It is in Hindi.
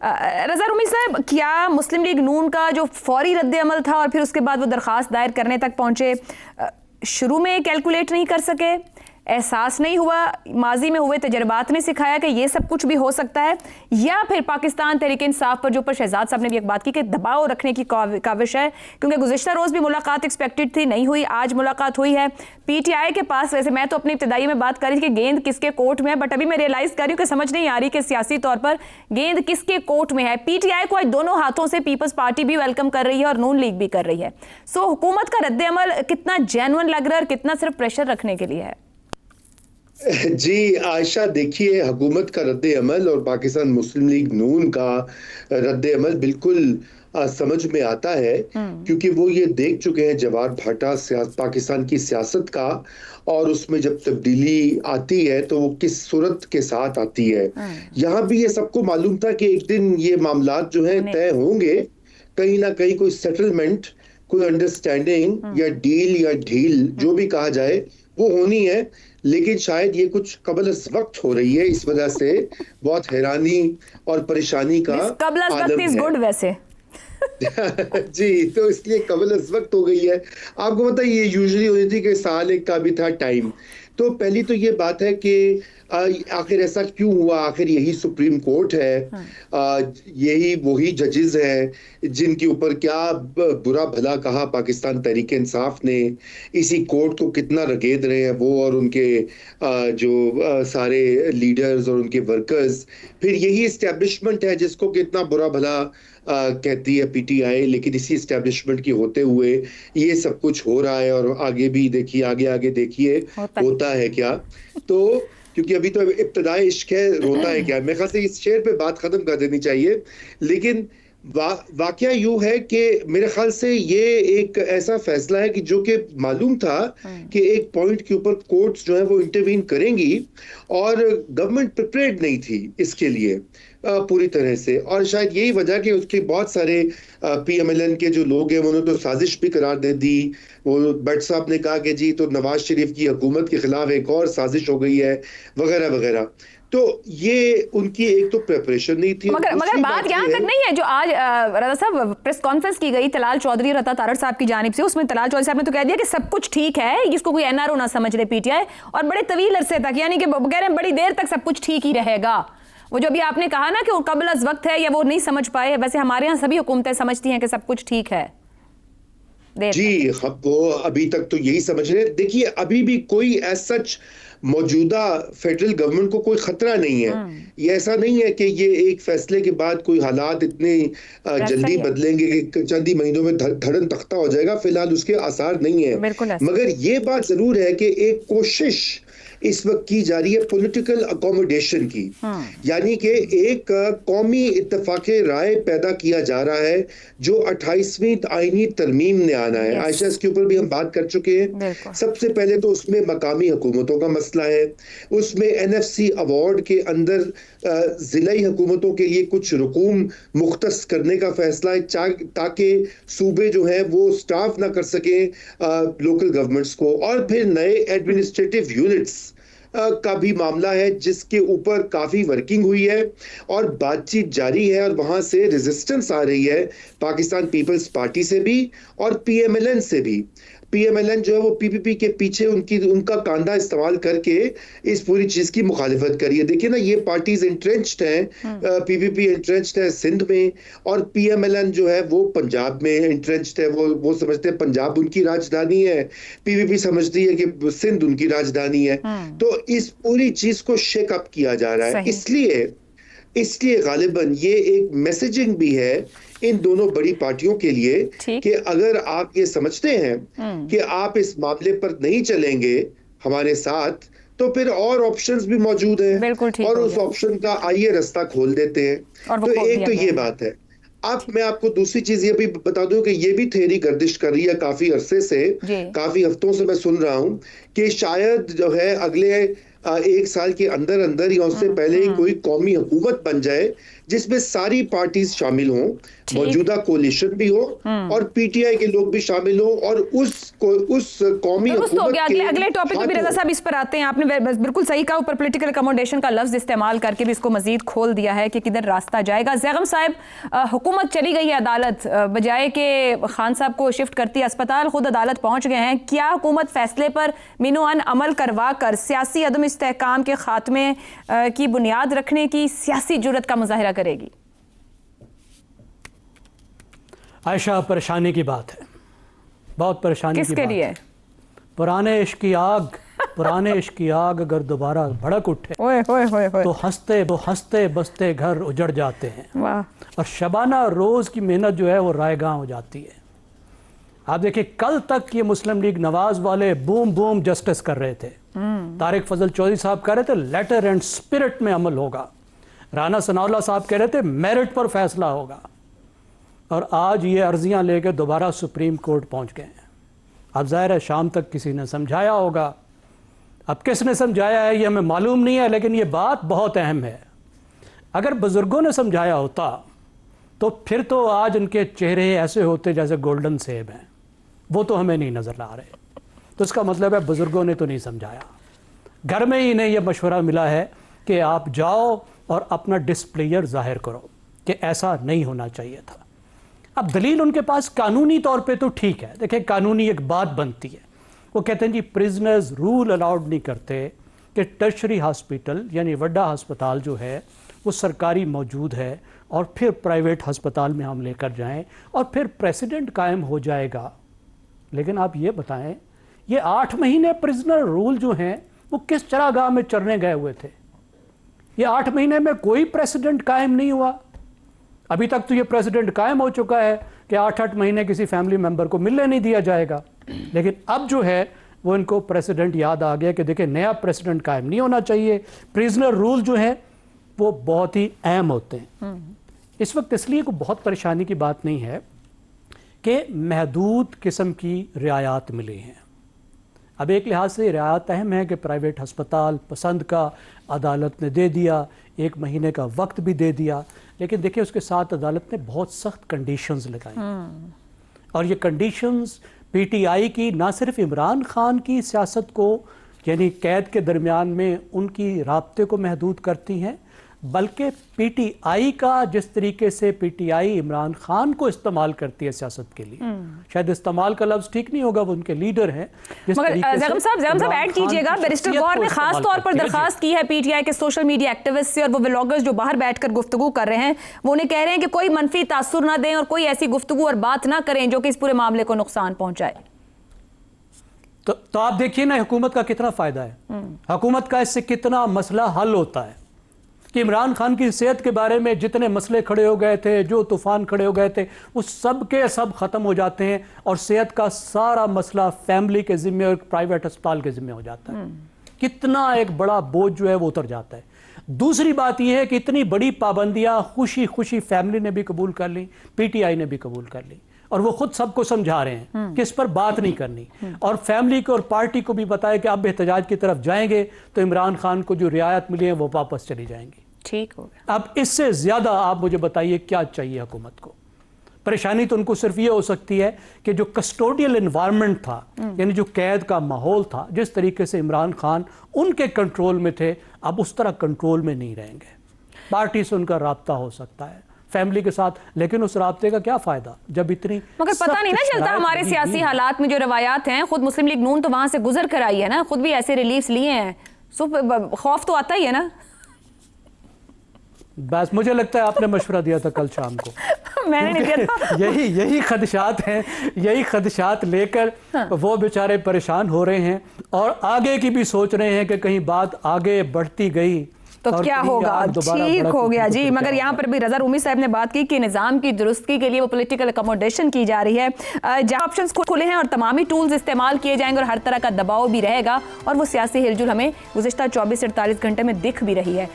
रज़ा रूमी साहब, क्या मुस्लिम लीग नून का जो फौरी रद्द-ए-अमल था और फिर उसके बाद वो दरख्वास्त दायर करने तक पहुंचे, शुरू में कैलकुलेट नहीं कर सके, एहसास नहीं हुआ, माजी में हुए तजर्बात ने सिखाया कि ये सब कुछ भी हो सकता है, या फिर पाकिस्तान तहरीक इंसाफ पर जो ऊपर शहजाद साहब ने भी एक बात की कि दबाव रखने की काविश है, क्योंकि गुज़िश्ता रोज़ भी मुलाकात एक्सपेक्टेड थी, नहीं हुई, आज मुलाकात हुई है पीटीआई के पास। वैसे मैं तो अपनी इब्तिदाई में बात कर रही थी कि गेंद किसके कोर्ट में है, बट अभी मैं रियलाइज़ कर रही हूँ कि समझ नहीं आ रही कि सियासी तौर पर गेंद किसके कोर्ट में है। पीटीआई को आज दोनों हाथों से पीपल्स पार्टी भी वेलकम कर रही है और नून लीग भी कर रही है। सो हुकूमत का रद्द-ए-अमल कितना जेन्युइन लग रहा है और कितना सिर्फ प्रेशर रखने के लिए है? जी आयशा, देखिए, हुकूमत का रद्द-ए-अमल और पाकिस्तान मुस्लिम लीग नून का रद्द-ए-अमल बिल्कुल समझ में आता है, क्योंकि वो ये देख चुके हैं जवाहर भाटा पाकिस्तान की सियासत का, और उसमें जब तब्दीली आती है तो वो किस सूरत के साथ आती है। यहाँ भी ये सबको मालूम था कि एक दिन ये मामलात जो है तय होंगे, कहीं ना कहीं कोई सेटलमेंट, कोई अंडरस्टैंडिंग या डील या ढील जो भी कहा जाए वो होनी है, लेकिन शायद ये कुछ कबल अज़ वक्त हो रही है, इस वजह से बहुत हैरानी और परेशानी का आलम है। गुड वैसे जी, तो इसलिए कबल अज़ वक्त हो गई है। आपको पता है ये यूजुअली होती थी कि साल एक का भी था टाइम। तो पहली तो ये बात है कि आखिर ऐसा क्यों हुआ, आखिर यही सुप्रीम कोर्ट है, यही वही जजेस हैं जिनके ऊपर क्या बुरा भला कहा पाकिस्तान तहरीक इंसाफ ने, इसी कोर्ट को कितना रगेद रहे हैं वो और उनके जो सारे लीडर्स और उनके वर्कर्स, फिर यही इस्टेब्लिशमेंट है जिसको कितना बुरा भला कहती है पीटीआई, लेकिन इसी इस्टेब्लिशमेंट की होते हुए ये सब कुछ हो रहा है। और आगे भी देखिए, आगे देखिए होता है क्या। तो क्योंकि अभी तो इब्तिदाई इश्क है, रोता है क्या, मेरे ख्याल से इस शेर पे बात खत्म कर देनी चाहिए। लेकिन वाकया यूं है कि मेरे ख्याल से ये एक ऐसा फैसला है कि जो कि मालूम था कि एक पॉइंट के ऊपर कोर्ट्स जो है वो इंटरवीन करेंगी, और गवर्नमेंट प्रिपेयर्ड नहीं थी इसके लिए पूरी तरह से। और शायद यही वजह कि उसके बहुत सारे पीएमएलएन के जो लोग हैं उन्होंने तो साजिश भी करार दे दी। वो भट्ट साहब ने कहा कि जी तो नवाज शरीफ की हुकूमत के खिलाफ एक और साजिश हो गई है, वगैरह वगैरह। तो ये उनकी एक तो प्रिपरेशन नहीं थी। मगर बात यहाँ तक नहीं है जो आज रज़ा साहब प्रेस कॉन्फ्रेंस की गई तलाल चौधरी और अता तारड़ साहब की जानिब से, उसमें तलाल चौधरी साहब ने तो कह दिया कि सब कुछ ठीक है, इसको कोई एनआरओ ना समझ ले पीटीआई, और बड़े तवील अरसे तक, यानी कि कह रहे हैं बड़ी देर तक सब कुछ ठीक ही रहेगा। वो जो अभी आपने कहा ना कि वो कबल अज़ वक्त है, या वो नहीं समझ पाए, वैसे हमारे यहाँ सभी हुकूमतें समझती हैं कि सब कुछ ठीक है। जी, वो अभी तक तो यही समझ रहे हैं। देखिए, अभी भी कोई एज सच मौजूदा फेडरल गवर्नमेंट को कोई खतरा नहीं है। ये ऐसा नहीं है कि ये एक फैसले के बाद कोई हालात इतने जल्दी बदलेंगे कि चंद ही महीनों में धड़न तख्ता हो जाएगा। फिलहाल उसके आसार नहीं है। मगर ये बात जरूर है कि एक कोशिश इस वक्त की जा रही है पॉलिटिकल अकोमोडेशन की, यानी कि एक कौमी इत्तेफाक राय पैदा किया जा रहा है जो 28वीं आईनी तरमीम ने आना है। आयशा, इसके ऊपर भी हम बात कर चुके हैं। सबसे पहले तो उसमें मकामी हुकूमतों का मसला है, उसमें एनएफसी अवार्ड के अंदर जिलाई हुकूमतों के लिए कुछ रुकूम मुख्तस करने का फैसला है ताकि सूबे जो है वो स्टाफ ना कर सके लोकल गवर्नमेंट्स को। और फिर नए एडमिनिस्ट्रेटिव यूनिट्स का भी मामला है जिसके ऊपर काफी वर्किंग हुई है और बातचीत जारी है, और वहां से रेजिस्टेंस आ रही है पाकिस्तान पीपल्स पार्टी से भी और पीएमएलएन से भी। पीएमएलएन जो है वो पीपीपी के पीछे उनका कांधा इस्तेमाल करके इस पूरी चीज की मुखालिफत करी है। देखिए ना, ये पार्टीज इंट्रेंच्ड हैं, पीपीपी इंट्रेंच्ड है सिंध में, और पीएमएलएन जो है वो पंजाब में इंट्रेंच्ड है। वो समझते हैं पंजाब उनकी राजधानी है, पीपीपी समझती है कि सिंध उनकी राजधानी है। तो इस पूरी चीज को शेक अप किया जा रहा है। इसलिए गालिबन ये एक मैसेजिंग भी है इन दोनों बड़ी पार्टियों के लिए कि अगर आप ये समझते हैं कि आप इस मामले पर नहीं चलेंगे हमारे साथ, तो फिर और ऑप्शंस भी मौजूद हैं, और उस ऑप्शन का आइए रास्ता खोल देते हैं। तो एक तो ये बात है। अब मैं आपको दूसरी चीज ये भी बता दूं कि ये भी थ्योरी गर्दिश कर रही है काफी अरसे से, काफी हफ्तों से मैं सुन रहा हूं कि शायद जो है अगले एक साल के अंदर अंदर या उससे पहले ही कोई कौमी हुकूमत बन जाए जिसमें सारी पार्टीज शामिल हों, मौजूदा कोलिशन भी हो और पीटीआई के लोग भी शामिल हों और उस कौमी तो अगले टॉपिक पे भी रजा साहब इस पर आते हैं। आपने बिल्कुल सही कहा, ऊपर पॉलिटिकल अकोमोडेशन का लफ्ज इस्तेमाल करके भी इसको मजीद खोल दिया है कि किधर रास्ता जाएगा। ज़ैगम साहब, हुकूमत चली गई है अदालत, बजाय के खान साहब को शिफ्ट करती अस्पताल, खुद अदालत पहुंच गए हैं। क्या हुकूमत फैसले पर मिनोअन अमल करवा कर सियासी अदम इस्तेहकाम के खात्मे की बुनियाद रखने की सियासी जुर्रत का मुजाहिरा करेगी? आयशा, परेशानी की बात है, बहुत परेशानी किसके की बात लिए? है। पुराने इश्क की आग अगर दोबारा भड़क उठे ओए होए होए होए। तो हंसते बसते घर उजड़ जाते हैं वाह। और शबाना रोज की मेहनत जो है वो रायगां हो जाती है। आप देखिए, कल तक ये मुस्लिम लीग नवाज वाले बूम बूम जस्टिस कर रहे थे। तारिक फजल चौधरी साहब कह रहे थे लेटर एंड स्पिरिट में अमल होगा, राना सनाउल्लाह साहब कह रहे थे मेरिट पर फैसला होगा, और आज ये अर्जियां लेकर दोबारा सुप्रीम कोर्ट पहुंच गए हैं। अब जाहिर है शाम तक किसी ने समझाया होगा, अब किसने समझाया है ये हमें मालूम नहीं है, लेकिन ये बात बहुत अहम है। अगर बुजुर्गों ने समझाया होता तो फिर तो आज उनके चेहरे ऐसे होते जैसे गोल्डन सेब हैं, वो तो हमें नहीं नज़र आ रहे। तो इसका मतलब है बुजुर्गों ने तो नहीं समझाया। घर में ही इन्हें यह मशवरा मिला है कि आप जाओ और अपना डिस्प्लेयर जाहिर करो कि ऐसा नहीं होना चाहिए था। अब दलील उनके पास कानूनी तौर पे तो ठीक है। देखिए, कानूनी एक बात बनती है, वो कहते हैं जी प्रिजनर्स रूल अलाउड नहीं करते कि टर्शरी हॉस्पिटल यानी वड्डा अस्पताल जो है वो सरकारी मौजूद है और फिर प्राइवेट अस्पताल में हम लेकर जाएं और फिर प्रेसिडेंट कायम हो जाएगा। लेकिन आप ये बताएं, ये 8 महीने प्रिजनर रूल जो हैं वो किस चरागाह में चरने गए हुए थे? ये 8 महीने में कोई प्रेसिडेंट कायम नहीं हुआ। अभी तक तो ये प्रेसिडेंट कायम हो चुका है कि 8-8 महीने किसी फैमिली मेंबर को मिलने नहीं दिया जाएगा। लेकिन अब जो है वो इनको प्रेसिडेंट याद आ गया कि देखिए नया प्रेसिडेंट कायम नहीं होना चाहिए। प्रिजनर रूल जो है वो बहुत ही अहम होते हैं। इस वक्त इसलिए कोई बहुत परेशानी की बात नहीं है कि महदूद किस्म की रियायत मिली हैं। अब एक लिहाज से रियायत अहम है कि प्राइवेट अस्पताल पसंद का अदालत ने दे दिया, 1 महीने का वक्त भी दे दिया, लेकिन देखिए उसके साथ अदालत ने बहुत सख्त कंडीशंस लगाई। और ये कंडीशंस पीटीआई की ना सिर्फ इमरान खान की सियासत को यानी कैद के दरमियान में उनकी राब्ते को महदूद करती हैं, बल्कि पीटीआई का जिस तरीके से पीटीआई इमरान खान को इस्तेमाल करती है सियासत के लिए, शायद इस्तेमाल का लफ्ज ठीक नहीं होगा, वो उनके लीडर हैं। मगर ज़ैगम साहब ऐड कीजिएगा, बैरिस्टर गौहर ने खास तौर पर दरखास्त की है पीटीआई के सोशल मीडिया एक्टिविस्ट से और वो व्लॉगर्स जो बाहर बैठकर गुफ्तगू कर रहे हैं, वो उन्हें कह रहे हैं कि कोई मनफी तासुर ना दें और कोई ऐसी गुफ्तगू और बात ना करें जो कि इस पूरे मामले को नुकसान पहुंचाए। तो आप देखिए ना हुकूमत का कितना फायदा है, हुकूमत का इससे कितना मसला हल होता है कि इमरान खान की सेहत के बारे में जितने मसले खड़े हो गए थे, जो तूफान खड़े हो गए थे, वो सब के सब खत्म हो जाते हैं और सेहत का सारा मसला फैमिली के जिम्मे और प्राइवेट अस्पताल के जिम्मे हो जाता है। कितना एक बड़ा बोझ जो है वो उतर जाता है। दूसरी बात यह है कि इतनी बड़ी पाबंदियां खुशी खुशी फैमिली ने भी कबूल कर ली, पीटीआई ने भी कबूल कर ली और वो खुद सबको समझा रहे हैं कि इस पर बात नहीं करनी, और फैमिली को और पार्टी को भी बताया कि अब एहतजाज की तरफ जाएंगे तो इमरान खान को जो रियायत मिली है वो वापस चली जाएंगी। ठीक हो गया। अब इससे ज्यादा आप मुझे बताइए क्या चाहिए हुकूमत को? परेशानी तो उनको सिर्फ ये हो सकती है कि जो कस्टोडियल एनवायरनमेंट था, यानी जो कैद का माहौल था, जिस तरीके से इमरान खान उनके कंट्रोल में थे, अब उस तरह कंट्रोल में नहीं रहेंगे। पार्टी से उनका राब्ता हो सकता है, फैमिली के साथ, लेकिन उस राब्ते का क्या फायदा जब इतनी मगर पता नहीं ना चलता हमारे सियासी हालात में जो रवायात हैं। खुद मुस्लिम लीग नून तो वहां से गुजर कर आई है ना, खुद भी ऐसे रिलीफ्स लिए हैं, सो खौफ तो आता ही है ना। बस मुझे लगता है आपने मशवरा दिया था कल शाम को। मैंने नहीं दिया था। यही खदशात हैं, यही खदशात लेकर वो बेचारे परेशान हो रहे हैं और आगे की भी सोच रहे हैं कि कहीं बात आगे बढ़ती गई तो क्या होगा। ठीक हो गया जी। मगर यहाँ पर भी रजा रूमी साहब ने बात की कि निज़ाम की दुरुस्ती के लिए वो पॉलिटिकल अकोमोडेशन की जा रही है, जहाँ ऑप्शंस खुले हैं और तमामी टूल्स इस्तेमाल किए जाएंगे और हर तरह का दबाव भी रहेगा, और वो सियासी हिलजुल हमें गुज़िश्ता 24 से 48 घंटे में दिख भी रही है।